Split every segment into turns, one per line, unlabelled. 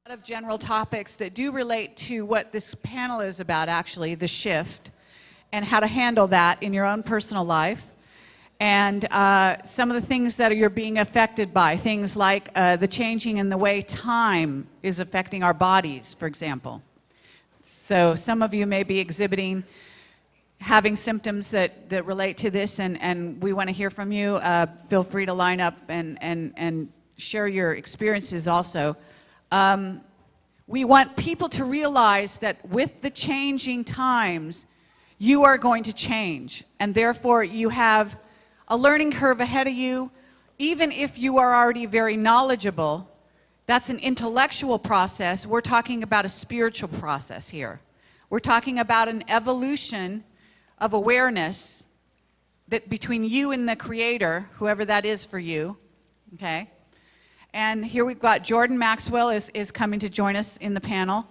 lot of general topics that do relate to what this panel is about, actually, the shift, and how to handle that in your own personal life. And some of the things that you're being affected by, things like the changing in the way time is affecting our bodies, for example. So some of you may be having symptoms that relate to this, and we want to hear from you. Feel free to line up and share your experiences also. We want people to realize that with the changing times, you are going to change, and therefore you have a learning curve ahead of you. Even if you are already very knowledgeable, that's an intellectual process. We're talking about a spiritual process here. We're talking about an evolution of awareness that between you and the Creator, whoever that is for you, okay? And here we've got Jordan Maxwell is coming to join us in the panel.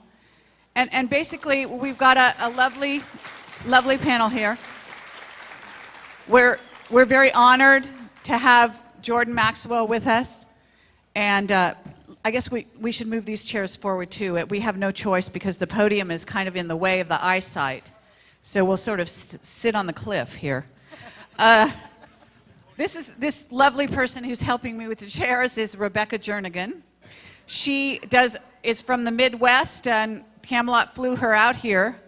And basically, we've got a lovely, lovely panel here. We're very honored to have Jordan Maxwell with us. And I guess we should move these chairs forward, too. We have no choice because the podium is kind of in the way of the eyesight. So we'll sort of sit on the cliff here. This lovely person who's helping me with the chairs is Rebecca Jernigan. She is from the Midwest, and Camelot flew her out here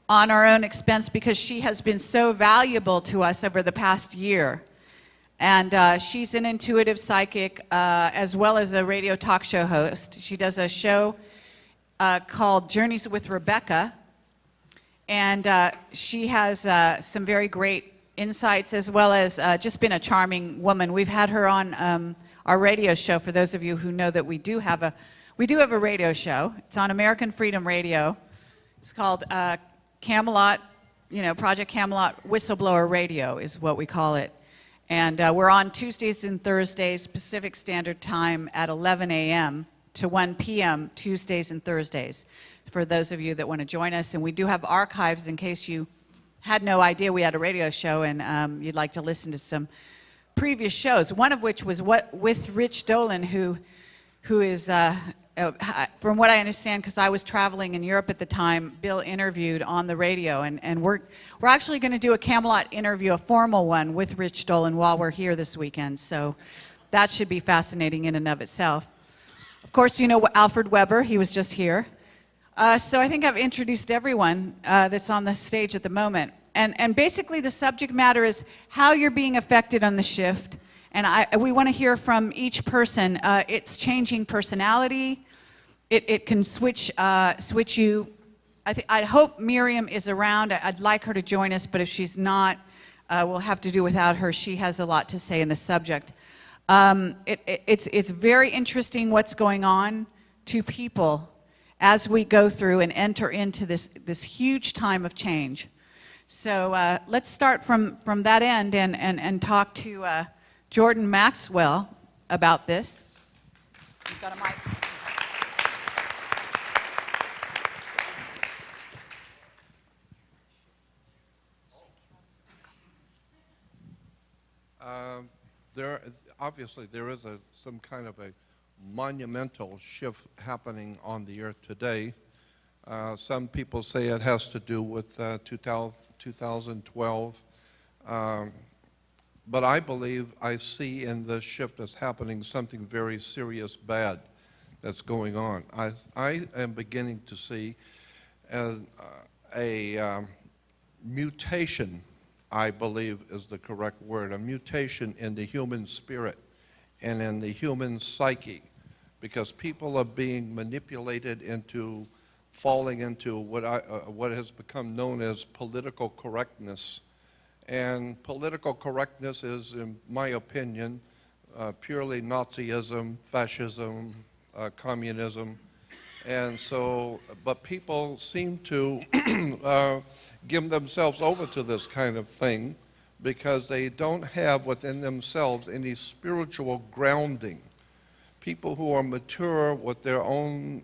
on our own expense because she has been so valuable to us over the past year. And she's an intuitive psychic as well as a radio talk show host. She does a show called Journeys with Rebecca, and she has some very great insights, as well as just been a charming woman. We've had her on our radio show. For those of you who know that we do have a radio show. It's on American Freedom Radio. It's called Camelot, Project Camelot Whistleblower Radio is what we call it. And we're on Tuesdays and Thursdays, Pacific Standard Time at 11 a.m. to 1 p.m. Tuesdays and Thursdays, for those of you that want to join us. And we do have archives in case you had no idea we had a radio show and you'd like to listen to some previous shows, one of which was with Rich Dolan, who is, from what I understand, because I was traveling in Europe at the time, Bill interviewed on the radio, and we're actually going to do a Camelot interview, a formal one, with Rich Dolan while we're here this weekend, so that should be fascinating in and of itself. Of course, you know Alfred Weber, he was just here. So I think I've introduced everyone that's on the stage at the moment. And basically the subject matter is how you're being affected on the shift. And we want to hear from each person. It's changing personality. It can switch you. I hope Miriam is around. I'd like her to join us, but if she's not, we'll have to do without her. She has a lot to say in the subject. It's very interesting what's going on to people as we go through and enter into this huge time of change. So let's start from that end and talk to Jordan Maxwell about this. You've got a mic.
Obviously there is some kind of a monumental shift happening on the earth today. Some people say it has to do with 2012. But I believe I see in the shift that's happening something very serious bad that's going on. I am beginning to see a mutation, I believe is the correct word, a mutation in the human spirit and in the human psyche, because people are being manipulated into falling into what has become known as political correctness. And political correctness is, in my opinion, purely Nazism, fascism, communism. And so, but people seem to give themselves over to this kind of thing because they don't have within themselves any spiritual grounding. People who are mature with their own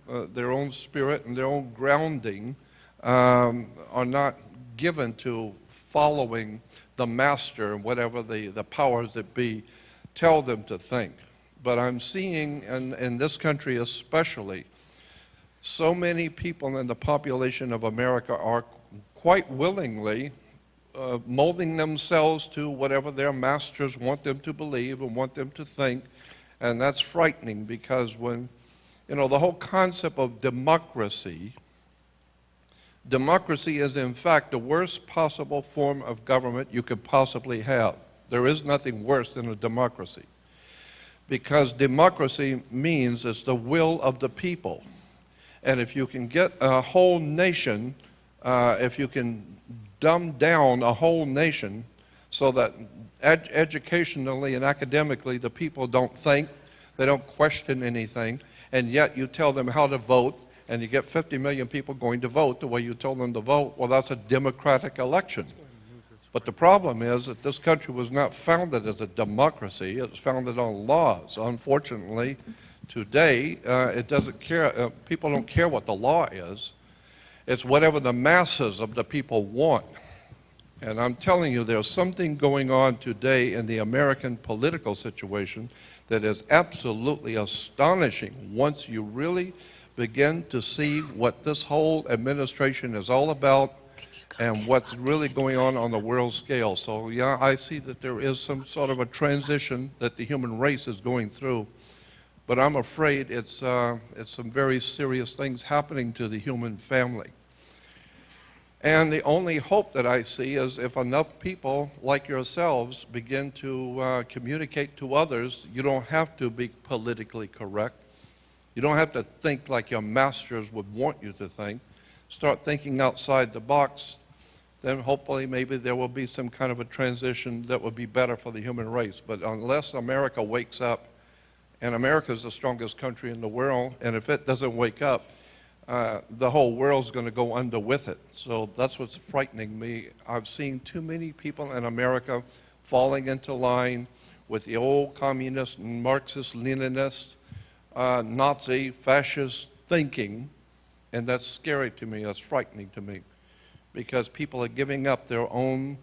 spirit and their own grounding are not given to following the master and whatever the powers that be tell them to think. But I'm seeing in this country especially So many people in the population of America are quite willingly molding themselves to whatever their masters want them to believe and want them to think, and that's frightening because when, the whole concept of democracy is in fact the worst possible form of government you could possibly have. There is nothing worse than a democracy, because democracy means it's the will of the people. And if you can get a whole nation, if you can dumb down a whole nation so that educationally and academically the people don't think, they don't question anything, and yet you tell them how to vote, and you get 50 million people going to vote the way you told them to vote, well, that's a democratic election. But the problem is that this country was not founded as a democracy. It was founded on laws. Unfortunately, today, it doesn't care. People don't care what the law is. It's whatever the masses of the people want. And I'm telling you, there's something going on today in the American political situation that is absolutely astonishing once you really begin to see what this whole administration is all about and what's really going on the world scale. So yeah, I see that there is some sort of a transition that the human race is going through. But I'm afraid it's some very serious things happening to the human family. And the only hope that I see is if enough people like yourselves begin to communicate to others. You don't have to be politically correct. You don't have to think like your masters would want you to think. Start thinking outside the box. Then hopefully maybe there will be some kind of a transition that will be better for the human race. But unless America wakes up, and America is the strongest country in the world, and if it doesn't wake up, the whole world's going to go under with it. So that's what's frightening me. I've seen too many people in America falling into line with the old communist, Marxist, Leninist, Nazi, fascist thinking, and that's scary to me, that's frightening to me, because people are giving up their own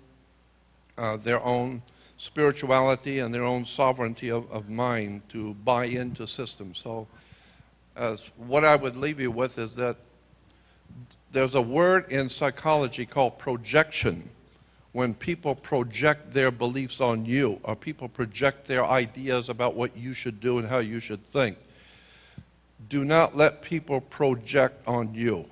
spirituality and their own sovereignty of mind to buy into systems. So what I would leave you with is that there's a word in psychology called projection. When people project their beliefs on you, or people project their ideas about what you should do and how you should think, do not let people project on you.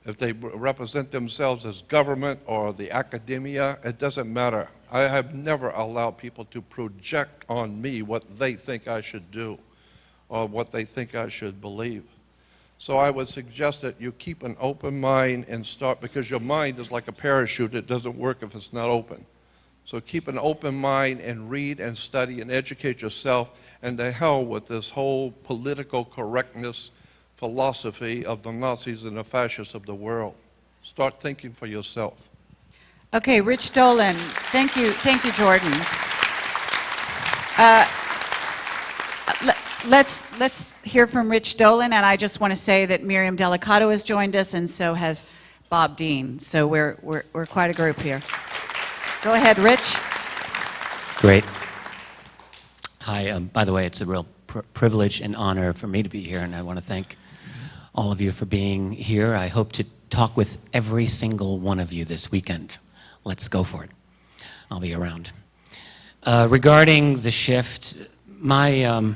If they represent themselves as government or the academia, it doesn't matter. I have never allowed people to project on me what they think I should do or what they think I should believe. So I would suggest that you keep an open mind and start, because your mind is like a parachute. It doesn't work if it's not open. So keep an open mind and read and study and educate yourself, and to hell with this whole political correctness philosophy of the Nazis and the fascists of the world. Start thinking for yourself.
Okay, Rich Dolan. Thank you, Jordan. Let's hear from Rich Dolan, and I just want to say that Miriam Delicato has joined us, and so has Bob Dean. So we're quite a group here. Go ahead, Rich.
Great. Hi. By the way, it's a real privilege and honor for me to be here, and I want to thank all of you for being here. I hope to talk with every single one of you this weekend. Let's go for it. I'll be around. Regarding the shift, my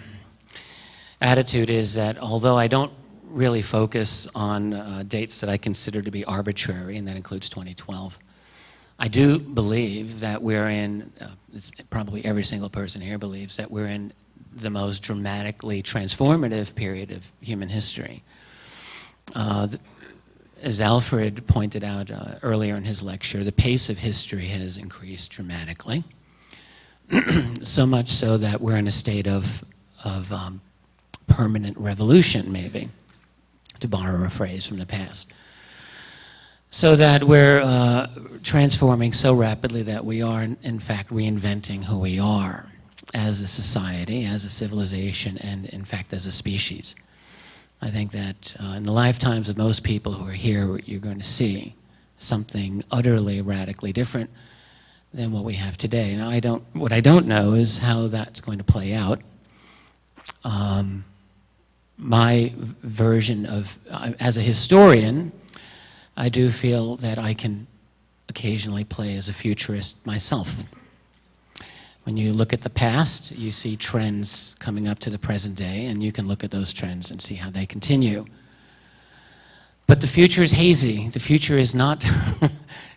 attitude is that although I don't really focus on dates that I consider to be arbitrary, and that includes 2012, I do believe that we're in, probably every single person here believes that we're in the most dramatically transformative period of human history. As Alfred pointed out earlier in his lecture, the pace of history has increased dramatically, so much so that we're in a state of permanent revolution, maybe, to borrow a phrase from the past. So that we're transforming so rapidly that we are, in fact, reinventing who we are as a society, as a civilization, and, in fact, as a species. I think that in the lifetimes of most people who are here, you're going to see something utterly, radically different than what we have today. Now, what I don't know is how that's going to play out. my version of, as a historian, I do feel that I can occasionally play as a futurist myself. When you look at the past, you see trends coming up to the present day, and you can look at those trends and see how they continue. But the future is hazy. The future is not,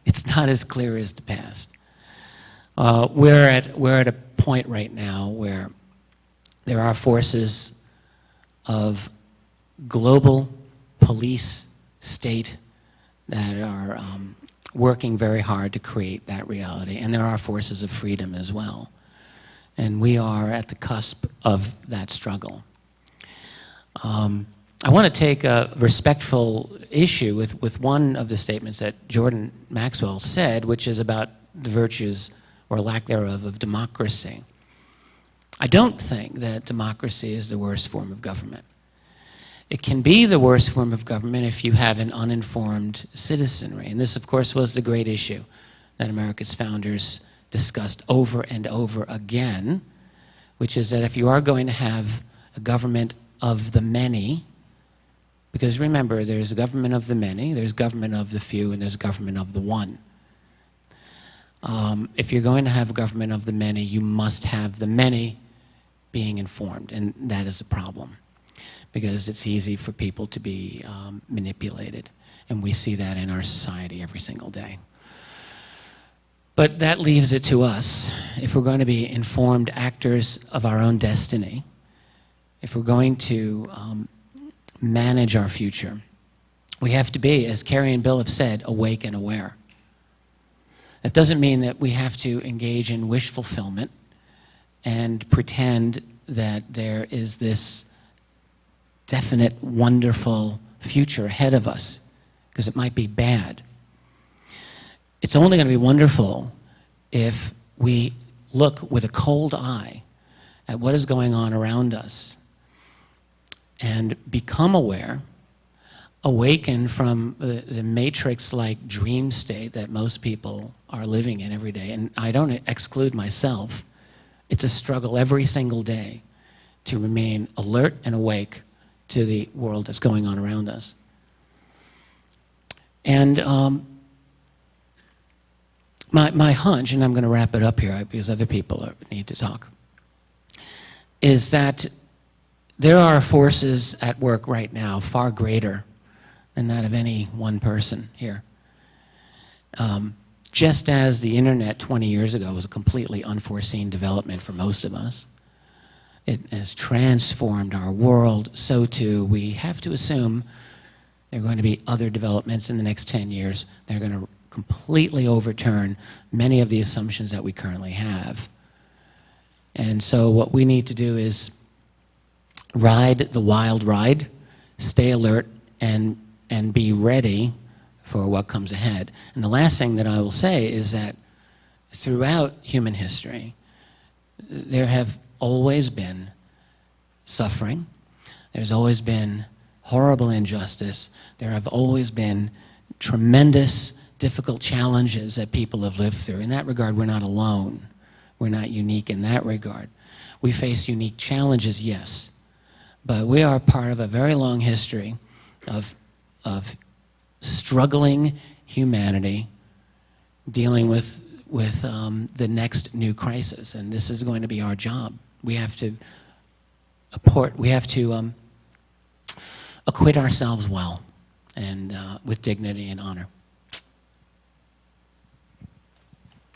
it's not as clear as the past. We're at a point right now where there are forces of global police state that are working very hard to create that reality, and there are forces of freedom as well. And we are at the cusp of that struggle. I want to take a respectful issue with one of the statements that Jordan Maxwell said, which is about the virtues or lack thereof of democracy. I don't think that democracy is the worst form of government. It can be the worst form of government if you have an uninformed citizenry. And this, of course, was the great issue that America's founders discussed over and over again, which is that if you are going to have a government of the many, because remember, there's a government of the many, there's government of the few, and there's government of the one. If you're going to have a government of the many, you must have the many being informed, and that is a problem, because it's easy for people to be manipulated, and we see that in our society every single day. But that leaves it to us. If we're going to be informed actors of our own destiny, if we're going to manage our future, we have to be, as Carrie and Bill have said, awake and aware. That doesn't mean that we have to engage in wish fulfillment and pretend that there is this definite, wonderful future ahead of us, because it might be bad. It's only going to be wonderful if we look with a cold eye at what is going on around us and become aware, awaken from the matrix-like dream state that most people are living in every day. And I don't exclude myself. It's a struggle every single day to remain alert and awake to the world that's going on around us. And my hunch, and I'm going to wrap it up here because other people need to talk, is that there are forces at work right now far greater than that of any one person here. Just as the internet 20 years ago was a completely unforeseen development for most of us, it has transformed our world, so too we have to assume there are going to be other developments in the next 10 years that are going to completely overturn many of the assumptions that we currently have. And so what we need to do is ride the wild ride, stay alert, and be ready for what comes ahead. And the last thing that I will say is that throughout human history, there have always been suffering. There's always been horrible injustice. There have always been tremendous, difficult challenges that people have lived through. In that regard, we're not alone. We're not unique in that regard. We face unique challenges, yes, but we are part of a very long history of struggling humanity dealing with the next new crisis, and this is going to be our job. We have to acquit ourselves well and with dignity and honor.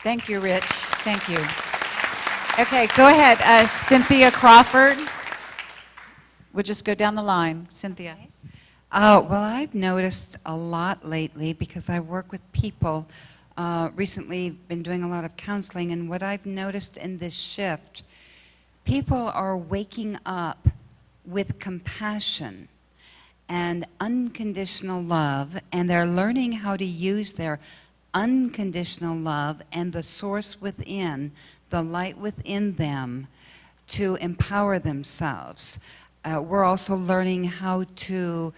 Thank you, Rich. Thank you. Okay, go ahead. Cynthia Crawford. We'll just go down the line. Cynthia.
Well, I've noticed a lot lately because I work with people. Recently, been doing a lot of counseling, and what I've noticed in this shift, people are waking up with compassion and unconditional love, and they're learning how to use their unconditional love and the source within, the light within them, to empower themselves. We're also learning how to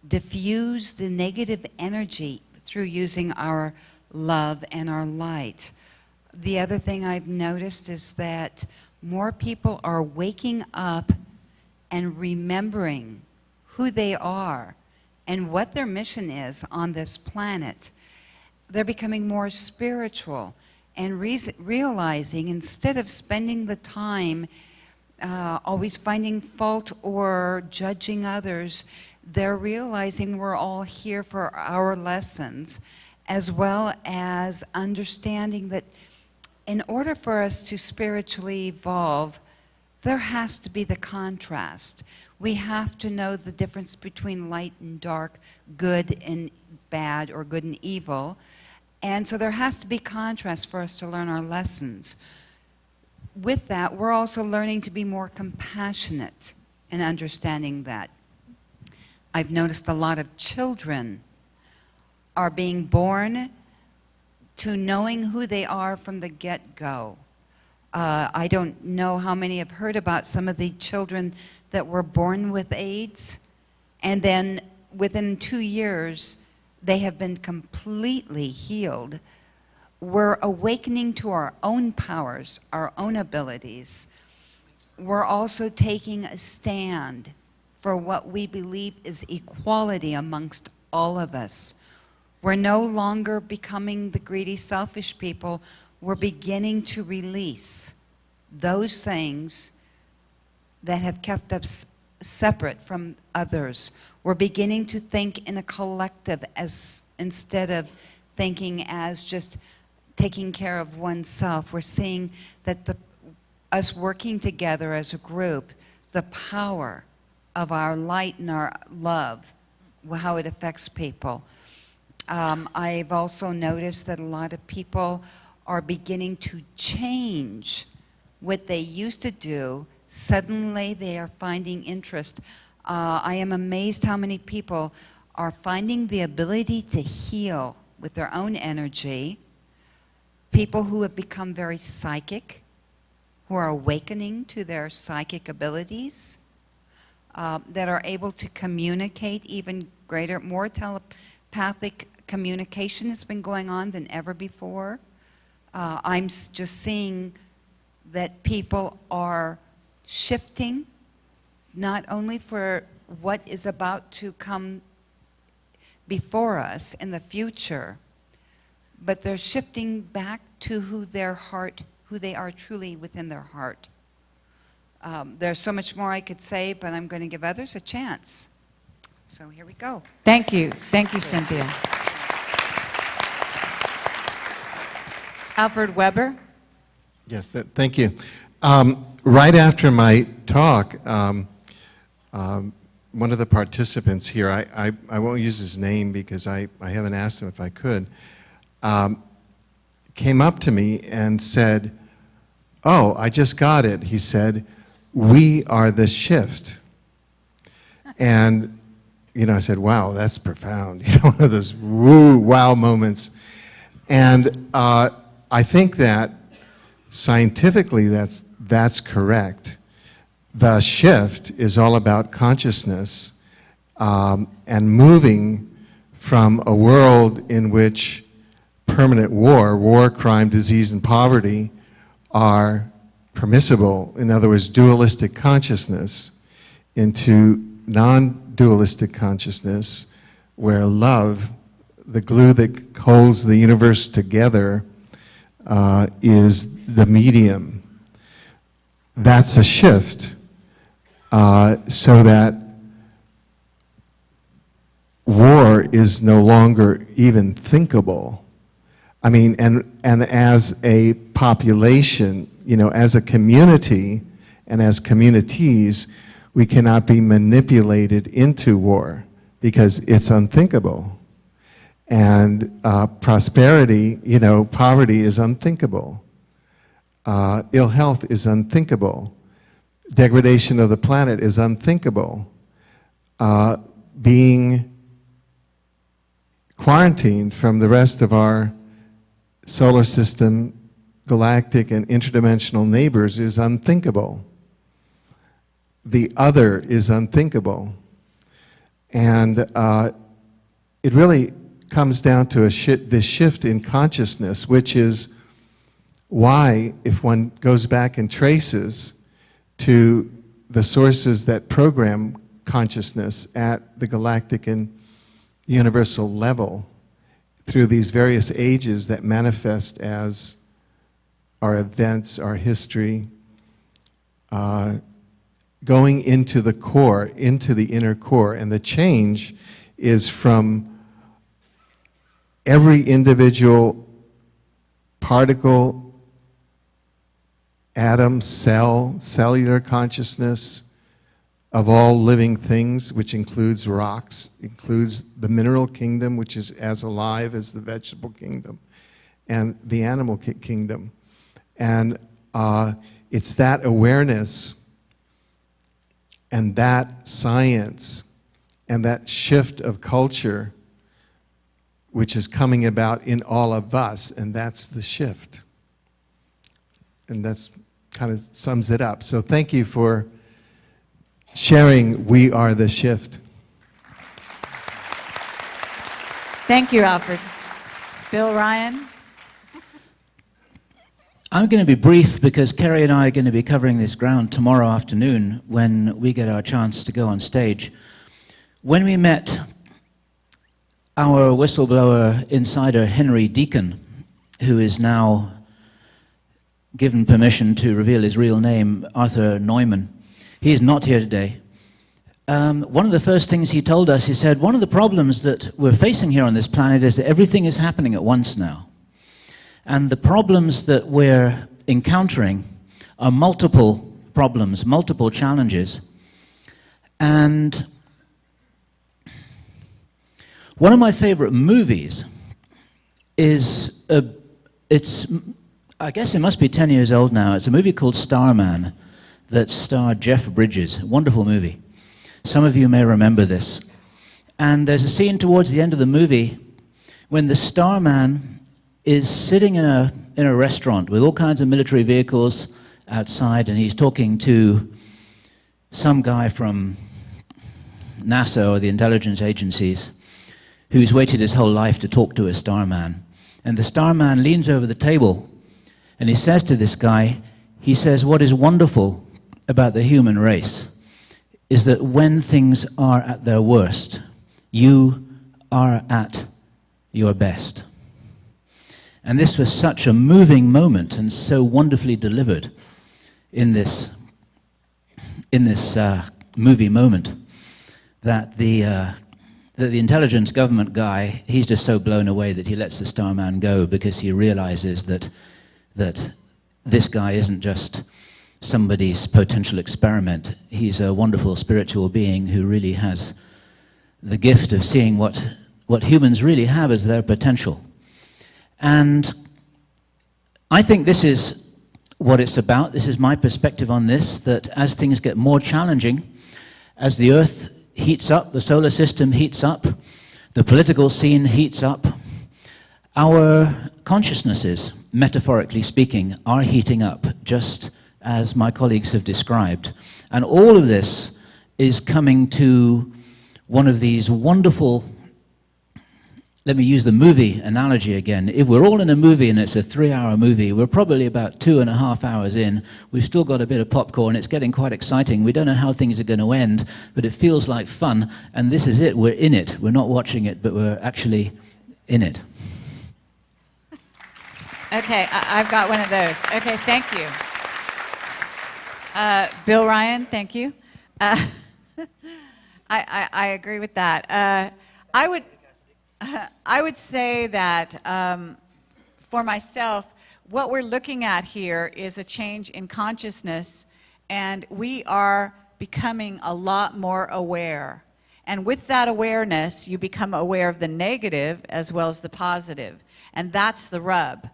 diffuse the negative energy through using our love and our light. The other thing I've noticed is that more people are waking up and remembering who they are and what their mission is on this planet, they're becoming more spiritual and realizing, instead of spending the time always finding fault or judging others, they're realizing we're all here for our lessons, as well as understanding that in order for us to spiritually evolve, there has to be the contrast. We have to know the difference between light and dark, good and bad, or good and evil. And so there has to be contrast for us to learn our lessons. With that, we're also learning to be more compassionate and understanding that. I've noticed a lot of children are being born to knowing who they are from the get-go. I don't know how many have heard about some of the children that were born with AIDS, and then within 2 years, they have been completely healed. We're awakening to our own powers, our own abilities. We're also taking a stand for what we believe is equality amongst all of us. We're no longer becoming the greedy, selfish people. We're beginning to release those things that have kept us separate from others. We're beginning to think in a collective instead of thinking as just taking care of oneself. We're seeing that us working together as a group, the power of our light and our love, how it affects people. I've also noticed that a lot of people are beginning to change what they used to do. Suddenly they are finding interest. I am amazed how many people are finding the ability to heal with their own energy. People who have become very psychic, who are awakening to their psychic abilities, that are able to communicate even greater, more telepathic communication has been going on than ever before. I'm just seeing that people are shifting, not only for what is about to come before us in the future, but they're shifting back to who they are truly within their heart. There's so much more I could say, but I'm going to give others a chance. So here we go.
Thank you. Thank you, Cynthia. Alfred Weber.
Yes, thank you. Right after my talk, one of the participants here, I won't use his name because I haven't asked him if I could, came up to me and said, "Oh, I just got it." He said, "We are the shift." And, I said, "Wow, that's profound." One of those woo, wow moments. And I think that scientifically that's correct. The shift is all about consciousness and moving from a world in which permanent war, crime, disease, and poverty are permissible, in other words, dualistic consciousness, into non-dualistic consciousness, where love, the glue that holds the universe together, is the medium. That's a shift, so that war is no longer even thinkable. I mean, and as a population, as a community and as communities, we cannot be manipulated into war because it's unthinkable. And prosperity, poverty is unthinkable. Ill health is unthinkable. Degradation of the planet is unthinkable. Being quarantined from the rest of our solar system, galactic and interdimensional neighbors is unthinkable. The other is unthinkable. And it really comes down to this shift in consciousness, which is why, if one goes back and traces to the sources that program consciousness at the galactic and universal level through these various ages that manifest as our events, our history, going into the core, into the inner core. And the change is from every individual particle, atom, cell, cellular consciousness of all living things, which includes rocks, includes the mineral kingdom, which is as alive as the vegetable kingdom, and the animal kingdom. And it's that awareness and that science and that shift of culture which is coming about in all of us, and that's the shift. And that's kind of sums it up. So thank you for sharing We Are the Shift.
Thank you, Alfred. Bill Ryan?
I'm going to be brief because Kerry and I are going to be covering this ground tomorrow afternoon when we get our chance to go on stage. When we met our whistleblower insider Henry Deacon, who is now given permission to reveal his real name, Arthur Neumann, he is not here today. One of the first things he told us, he said, one of the problems that we're facing here on this planet is that everything is happening at once now. And the problems that we're encountering are multiple problems, multiple challenges. And one of my favorite movies is, I guess it must be 10 years old now. It's a movie called Starman that starred Jeff Bridges. A wonderful movie. Some of you may remember this. And there's a scene towards the end of the movie when the Starman is sitting in a restaurant with all kinds of military vehicles outside, and he's talking to some guy from NASA or the intelligence agencies who's waited his whole life to talk to a Starman. And the Starman leans over the table and he says to this guy, he says, what is wonderful about the human race is that when things are at their worst, you are at your best. And this was such a moving moment and so wonderfully delivered in this movie moment that the intelligence government guy, he's just so blown away that he lets the Starman go because he realizes that this guy isn't just somebody's potential experiment. He's a wonderful spiritual being who really has the gift of seeing what humans really have as their potential. And I think this is what it's about. This is my perspective on this, that as things get more challenging, as the Earth heats up, the solar system heats up, the political scene heats up, our consciousnesses, metaphorically speaking, are heating up, just as my colleagues have described. And all of this is coming to one of these wonderful, let me use the movie analogy again. If we're all in a movie and it's a 3-hour movie, we're probably about 2.5 hours in. We've still got a bit of popcorn. It's getting quite exciting. We don't know how things are going to end, but it feels like fun. And this is it. We're in it. We're not watching it, but we're actually in it.
Okay, I've got one of those. Okay, thank you. Bill Ryan, thank you. I agree with that. I would say that for myself, what we're looking at here is a change in consciousness, and we are becoming a lot more aware. And with that awareness, you become aware of the negative as well as the positive. And that's the rub.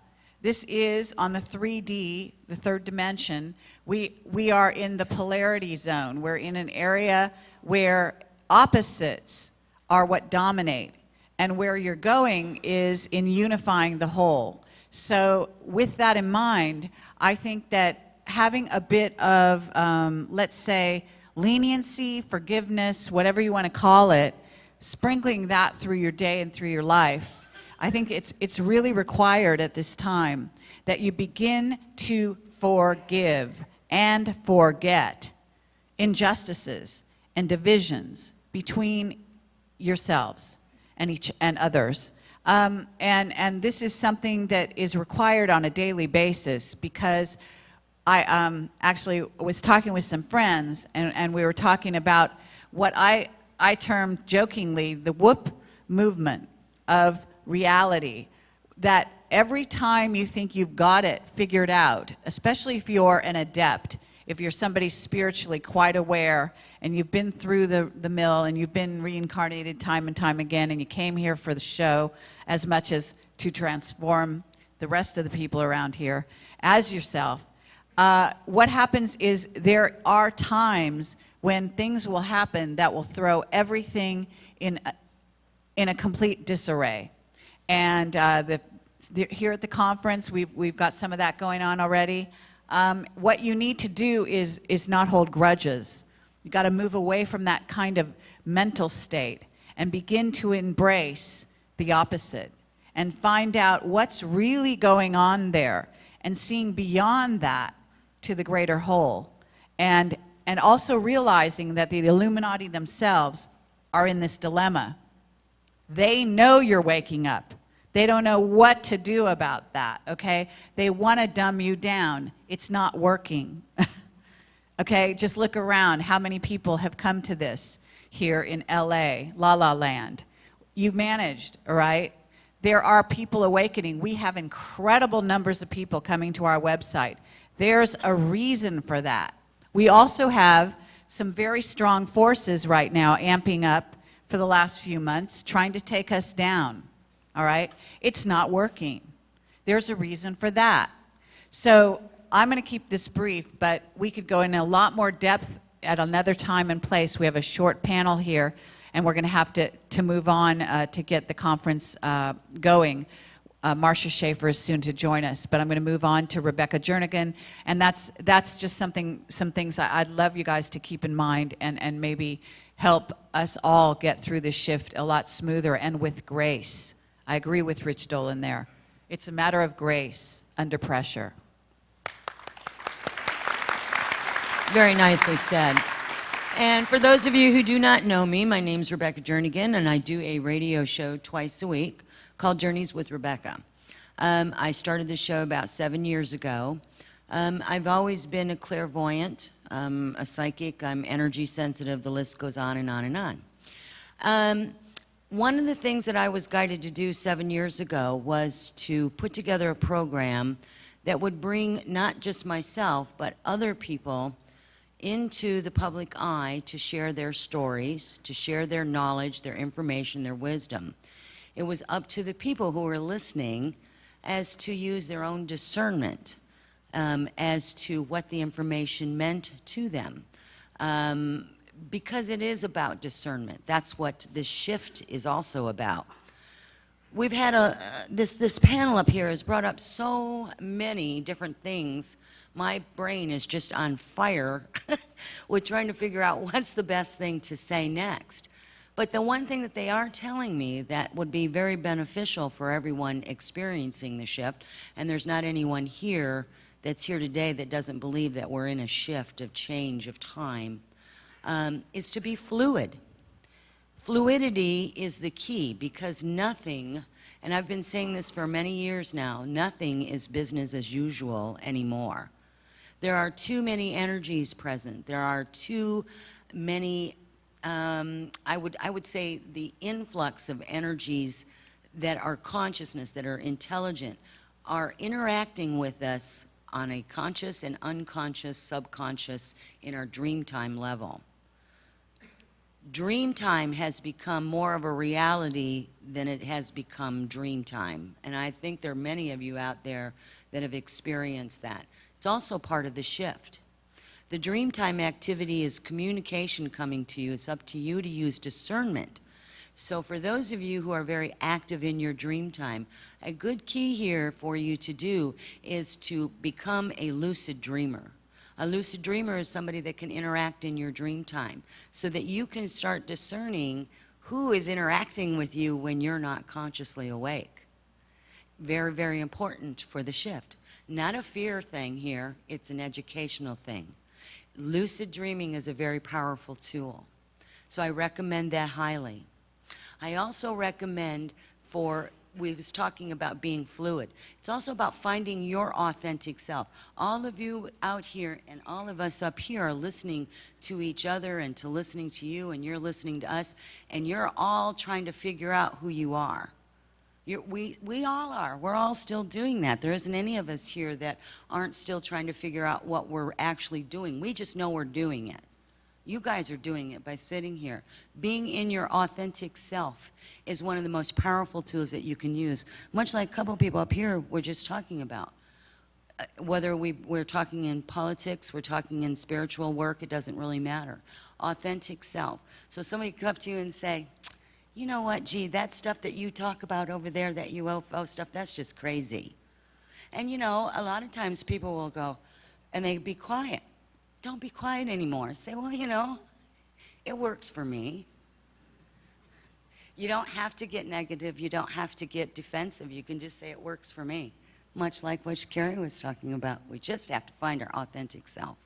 This is on the 3D, the third dimension. We are in the polarity zone. We're in an area where opposites are what dominate. And where you're going is in unifying the whole. So with that in mind, I think that having a bit of, let's say, leniency, forgiveness, whatever you want to call it, sprinkling that through your day and through your life, I think it's really required at this time that you begin to forgive and forget. injustices and divisions between yourselves and others. And this is something that is required on a daily basis, because I actually was talking with some friends, and we were talking about what I termed jokingly the whoop movement of reality, that every time you think you've got it figured out, especially if you're an adept, if you're somebody spiritually quite aware and you've been through the mill and you've been reincarnated time and time again, and you came here for the show as much as to transform the rest of the people around here as yourself, what happens is there are times when things will happen that will throw everything in a complete disarray. And here at the conference, we've got some of that going on already. What you need to do is not hold grudges. You've got to move away from that kind of mental state and begin to embrace the opposite and find out what's really going on there, and seeing beyond that to the greater whole. And also realizing that the Illuminati themselves are in this dilemma. They know you're waking up. They don't know what to do about that, okay? They want to dumb you down. It's not working. Okay, just look around. How many people have come to this here in LA, La La Land? You managed, all right? There are people awakening. We have incredible numbers of people coming to our website. There's a reason for that. We also have some very strong forces right now amping up for the last few months, trying to take us down. All right? It's not working. There's a reason for that. So I'm going to keep this brief, but we could go in a lot more depth at another time and place. We have a short panel here, and we're going to have to move on to get the conference going. Marcia Schaefer is soon to join us, but I'm going to move on to Rebecca Jernigan, and that's just some things I'd love you guys to keep in mind, and maybe help us all get through this shift a lot smoother and with grace. I agree with Rich Dolan there. It's a matter of grace under pressure.
Very nicely said. And for those of you who do not know me, my name's Rebecca Jernigan, and I do a radio show twice a week called Journeys with Rebecca. I started the show about 7 years ago. I've always been a clairvoyant, a psychic, I'm energy sensitive, the list goes on and on and on. One of the things that I was guided to do 7 years ago was to put together a program that would bring not just myself, but other people into the public eye to share their stories, to share their knowledge, their information, their wisdom. It was up to the people who were listening as to use their own discernment as to what the information meant to them. Because it is about discernment. That's what this shift is also about. We've had this panel up here has brought up so many different things. My brain is just on fire with trying to figure out what's the best thing to say next. But the one thing that they are telling me that would be very beneficial for everyone experiencing the shift, and there's not anyone here that's here today that doesn't believe that we're in a shift of change of time, is to be fluid. Fluidity is the key, because nothing, and I've been saying this for many years now, nothing is business as usual anymore. There are too many energies present. There are too many, I would say the influx of energies that are consciousness, that are intelligent, are interacting with us on a conscious and unconscious, subconscious, in our dream time level. Dream time has become more of a reality than it has become dream time. And I think there are many of you out there that have experienced that. It's also part of the shift. The dream time activity is communication coming to you. It's up to you to use discernment. So for those of you who are very active in your dream time, a good key here for you to do is to become a lucid dreamer. A lucid dreamer is somebody that can interact in your dream time so that you can start discerning who is interacting with you when you're not consciously awake. Very, very important for the shift. Not a fear thing here, it's an educational thing. lucid dreaming is a very powerful tool. So I recommend that highly. I also recommend we was talking about being fluid. It's also about finding your authentic self. All of you out here and all of us up here are listening to each other and to listening to you, and you're listening to us, and you're all trying to figure out who you are. We all are. We're all still doing that. There isn't any of us here that aren't still trying to figure out what we're actually doing. We just know we're doing it. You guys are doing it by sitting here. Being in your authentic self is one of the most powerful tools that you can use, much like a couple people up here were just talking about. Whether we're talking in politics, we're talking in spiritual work, it doesn't really matter. Authentic self. So somebody come up to you and say, you know what, gee, that stuff that you talk about over there, that UFO stuff, that's just crazy. And you know, a lot of times people will go, and they be quiet. Don't be quiet anymore. Say, well, you know, it works for me. You don't have to get negative. You don't have to get defensive. You can just say it works for me. Much like what Carrie was talking about. We just have to find our authentic self.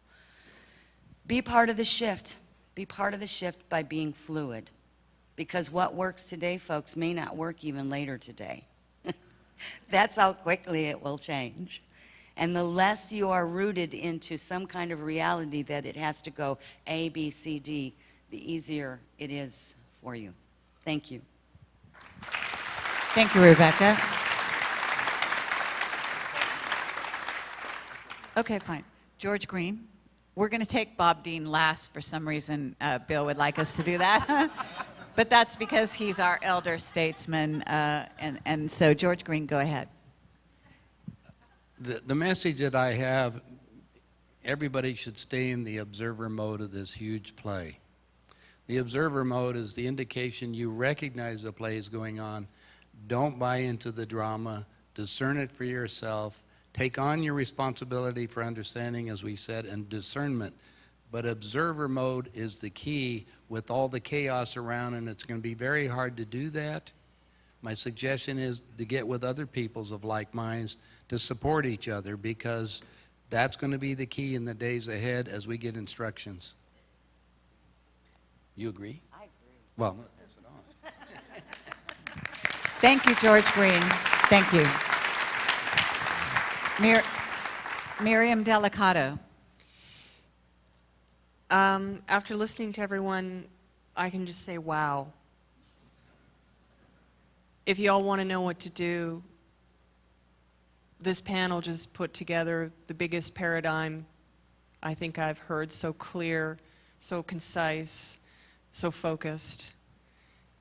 Be part of the shift. Be part of the shift by being fluid. Because what works today, folks, may not work even later today. That's how quickly it will change. And the less you are rooted into some kind of reality that it has to go A, B, C, D, the easier it is for you. Thank you.
Thank you, Rebecca. Okay, fine. George Green. We're going to take Bob Dean last for some reason. Bill would like us to do that. But that's because he's our elder statesman. And so, George Green, go ahead.
The message that I have, everybody should stay in the observer mode of this huge play. The observer mode is the indication you recognize the play is going on. Don't buy into the drama. Discern it for yourself. Take on your responsibility for understanding, as we said, and discernment. But observer mode is the key with all the chaos around, and it's going to be very hard to do that. My suggestion is to get with other peoples of like minds to support each other, because that's going to be the key in the days ahead as we get instructions. You agree?
I agree.
Well, I'm going to pass it on.
Thank you, George Green. Thank you. Miriam Delicato.
After listening to everyone, I can just say, wow. If you all want to know what to do, this panel just put together the biggest paradigm I think I've heard, so clear, so concise, so focused.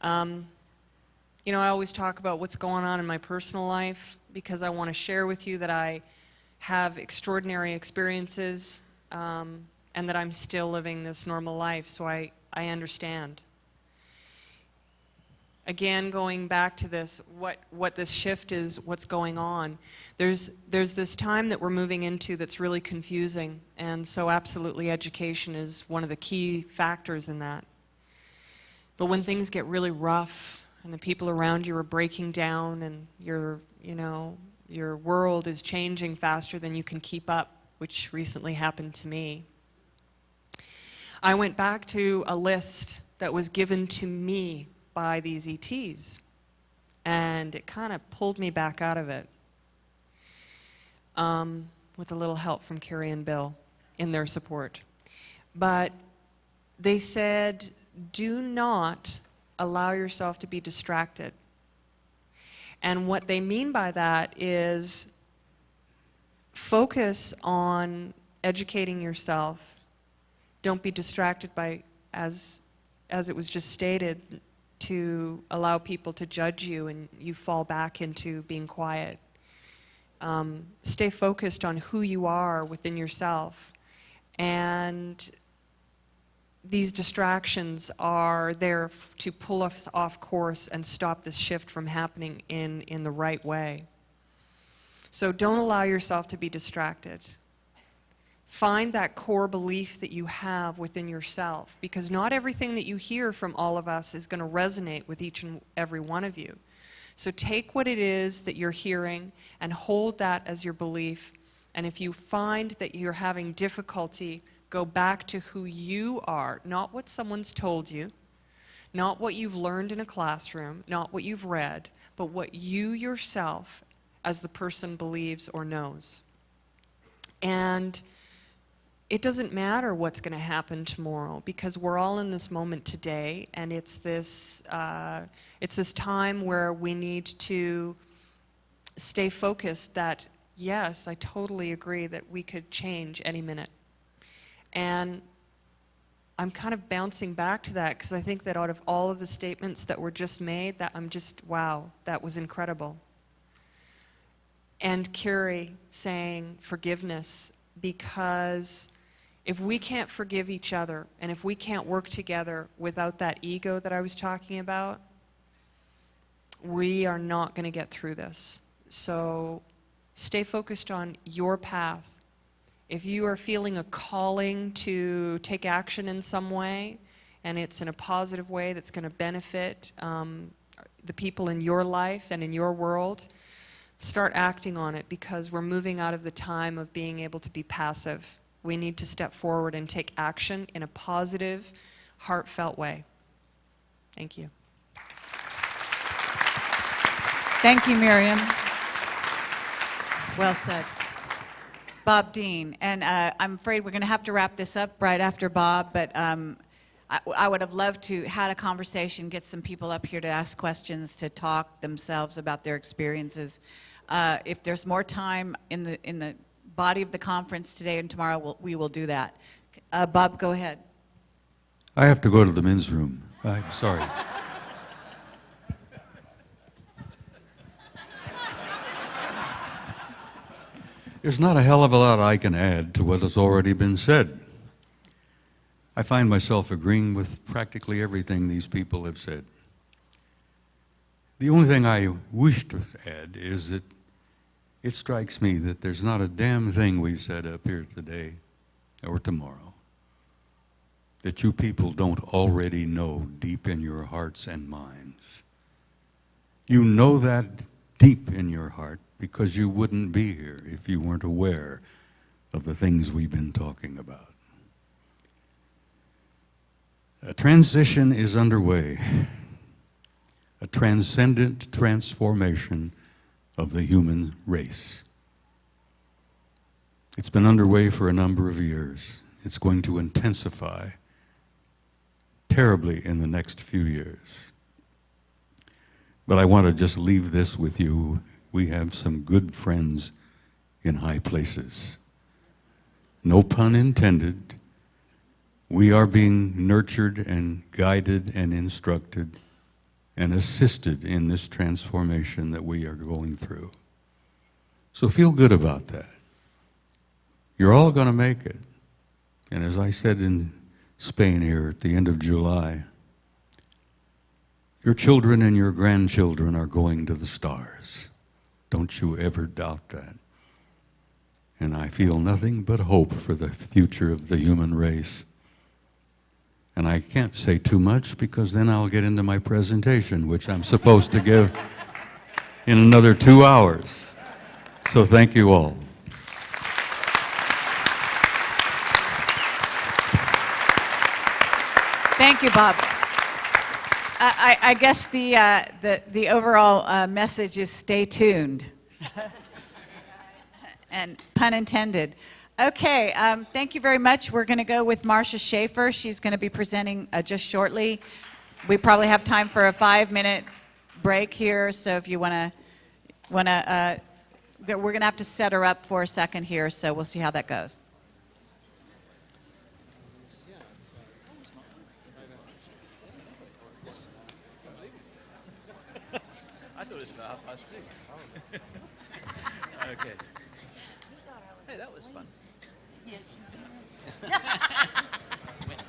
You know, I always talk about what's going on in my personal life because I want to share with you that I have extraordinary experiences and that I'm still living this normal life, so I understand. Again, going back to this, what this shift is, what's going on. There's this time that we're moving into that's really confusing, and so absolutely education is one of the key factors in that. But when things get really rough and the people around you are breaking down and your world is changing faster than you can keep up, which recently happened to me, I went back to a list that was given to me by these ETs, and it kind of pulled me back out of it with a little help from Carrie and Bill in their support. But they said, do not allow yourself to be distracted. And what they mean by that is focus on educating yourself. Don't be distracted by, as it was just stated, to allow people to judge you and you fall back into being quiet. Stay focused on who you are within yourself. And these distractions are there to pull us off course and stop this shift from happening in the right way. So don't allow yourself to be distracted. Find that core belief that you have within yourself, because not everything that you hear from all of us is going to resonate with each and every one of you. So take what it is that you're hearing and hold that as your belief. And if you find that you're having difficulty Go back to who you are, not what someone's told you, not what you've learned in a classroom, not what you've read, but what you yourself as the person believes or knows. And it doesn't matter what's going to happen tomorrow, because we're all in this moment today, and it's this time where we need to stay focused that, yes, I totally agree that we could change any minute. And I'm kind of bouncing back to that because I think that out of all of the statements that were just made, that I'm just, wow, that was incredible. And Curie saying forgiveness, because if we can't forgive each other and if we can't work together without that ego that I was talking about, we are not going to get through this. So stay focused on your path. If you are feeling a calling to take action in some way, and it's in a positive way that's going to benefit the people in your life and in your world, start acting on it, because we're moving out of the time of being able to be passive. We need to step forward and take action in a positive, heartfelt way. Thank you.
Thank you, Miriam. Well said. Bob Dean, and I'm afraid we're going to have to wrap this up right after Bob, but I would have loved to had a conversation, get some people up here to ask questions, to talk themselves about their experiences. If there's more time in the body of the conference today and tomorrow, we will do that. Bob, go ahead.
I have to go to the men's room. I'm sorry. There's not a hell of a lot I can add to what has already been said. I find myself agreeing with practically everything these people have said. The only thing I wish to add is that it strikes me that there's not a damn thing we've said up here today or tomorrow that you people don't already know deep in your hearts and minds. You know that deep in your heart, because you wouldn't be here if you weren't aware of the things we've been talking about. A transition is underway, a transcendent transformation of the human race. It's been underway for a number of years. It's going to intensify terribly in the next few years. But I want to just leave this with you. We have some good friends in high places. No pun intended. We are being nurtured and guided and instructed and assisted in this transformation that we are going through. So feel good about that. You're all going to make it. And as I said in Spain here at the end of July, your children and your grandchildren are going to the stars. Don't you ever doubt that. And I feel nothing but hope for the future of the human race. And I can't say too much because then I'll get into my presentation, which I'm supposed to give in another 2 hours. So thank you all.
Thank you, Bob. I guess the overall message is stay tuned. And pun intended. Okay, thank you very much. We're going to go with Marcia Schaefer. She's going to be presenting just shortly. We probably have time for a 5-minute break here, so if you want to, we're going to have to set her up for a second here, so we'll see how that goes.
I thought it was about 2:30. Okay. Hey, that was fun.
Yes, you did.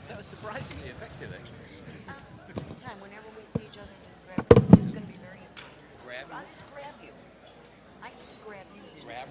That was surprisingly effective, actually.
Anytime, whenever we see each other, just grab me. It's just going to be very important.
Grab?
I'll just grab you. I get to grab you.
Grab?